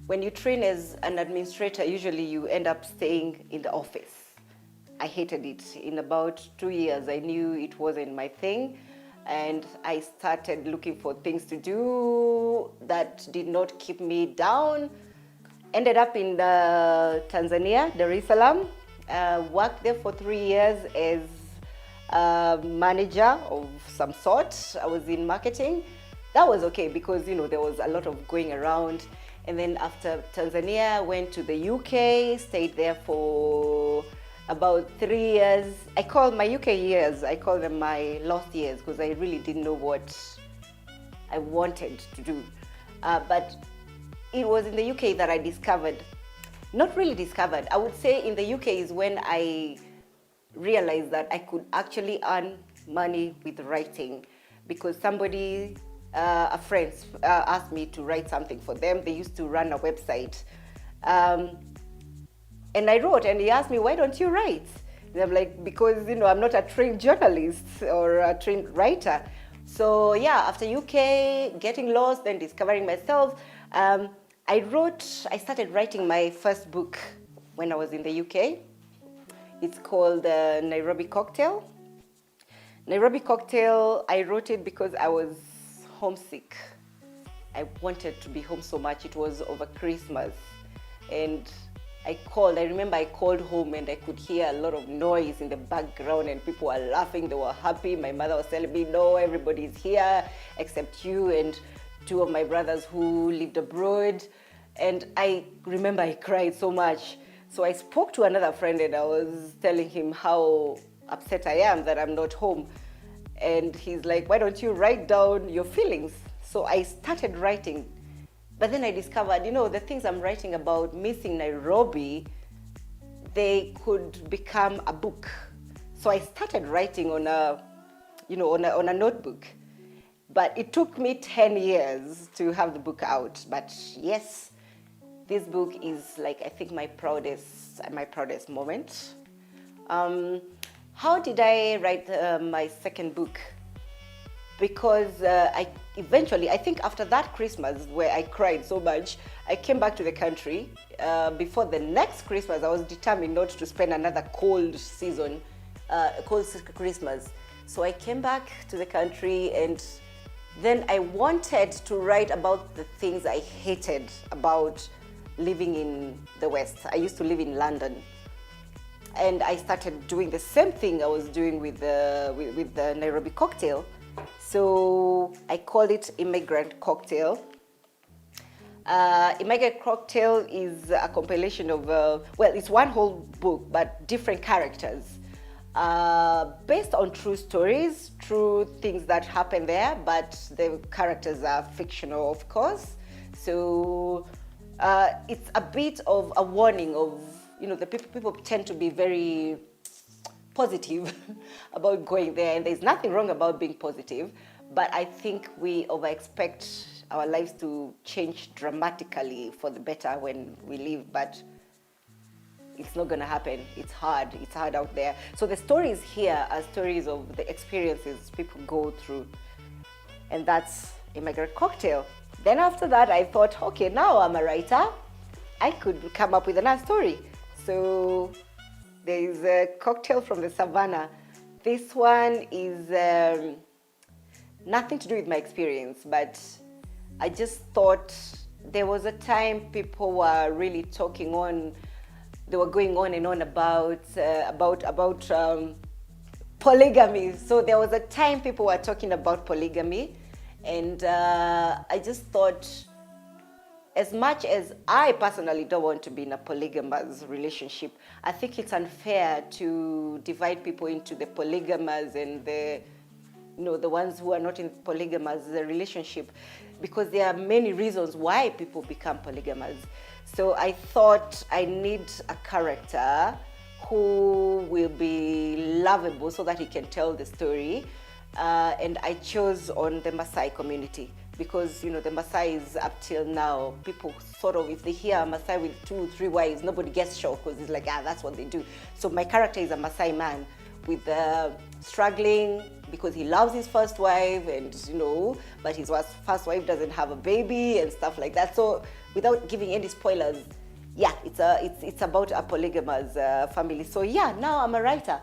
When you train as an administrator, usually you end up staying in the office. I hated it. In about 2 years, I knew it wasn't my thing, and I started looking for things to do that did not keep me down. Ended up in Tanzania, Dar es Salaam. Worked there for 3 years as a manager of some sort. I was in marketing. That was okay because, there was a lot of going around. And then after Tanzania, I went to the UK, stayed there for about 3 years. I call my UK years, I call them my lost years because I really didn't know what I wanted to do. But it was in the UK that I discovered, not really discovered, I would say in the UK is when I realized that I could actually earn money with writing, because somebody, a friend asked me to write something for them. They used to run a website. And I wrote, and he asked me, why don't you write? And I'm like, because, I'm not a trained journalist or a trained writer. So yeah, after UK, getting lost and discovering myself, I started writing my first book when I was in the UK. It's called Nairobi Cocktail. Nairobi Cocktail, I wrote it because I was homesick. I wanted to be home so much. It was over Christmas. And I remember I called home and I could hear a lot of noise in the background and people were laughing, they were happy. My mother was telling me, no, everybody's here except you and 2 of my brothers who lived abroad. And I remember I cried so much. So I spoke to another friend and I was telling him how upset I am that I'm not home. And he's like, why don't you write down your feelings? So I started writing. But then I discovered, the things I'm writing about missing Nairobi, they could become a book. So I started writing on a notebook. But it took me 10 years to have the book out. But yes, this book is I think my proudest moment. How did I write my second book? Because I think after that Christmas where I cried so much, I came back to the country. Before the next Christmas, I was determined not to spend another cold Christmas. So I came back to the country and then I wanted to write about the things I hated about living in the West. I used to live in London. And I started doing the same thing I was doing with the Nairobi Cocktail. So I called it Immigrant Cocktail. Immigrant Cocktail is a compilation of, it's one whole book, but different characters. Based on true stories, true things that happen there, but the characters are fictional, of course. So it's a bit of a warning of, the people tend to be very positive about going there, and there's nothing wrong about being positive, but I think we over-expect our lives to change dramatically for the better when we leave, but it's not gonna happen. It's hard out there. So the stories here are stories of the experiences people go through, and that's Immigrant Cocktail. Then after that, I thought, okay, now I'm a writer. I could come up with another story. So there is a cocktail from the Savannah. This one is nothing to do with my experience, but I just thought there was a time people were really talking on, they were going on and on about polygamy. So there was a time people were talking about polygamy, and I just thought, as much as I personally don't want to be in a polygamous relationship, I think it's unfair to divide people into the polygamous and the ones who are not in polygamous relationship, because there are many reasons why people become polygamous. So I thought I need a character who will be lovable so that he can tell the story. And I chose on the Maasai community, because the Maasai is, up till now, people sort of, if they hear a Maasai with 2, 3 wives, nobody gets shocked because it's like, that's what they do. So my character is a Maasai man with struggling, because he loves his first wife, and but his first wife doesn't have a baby and stuff like that. So without giving any spoilers, yeah, it's about a polygamous family. So yeah, now I'm a writer.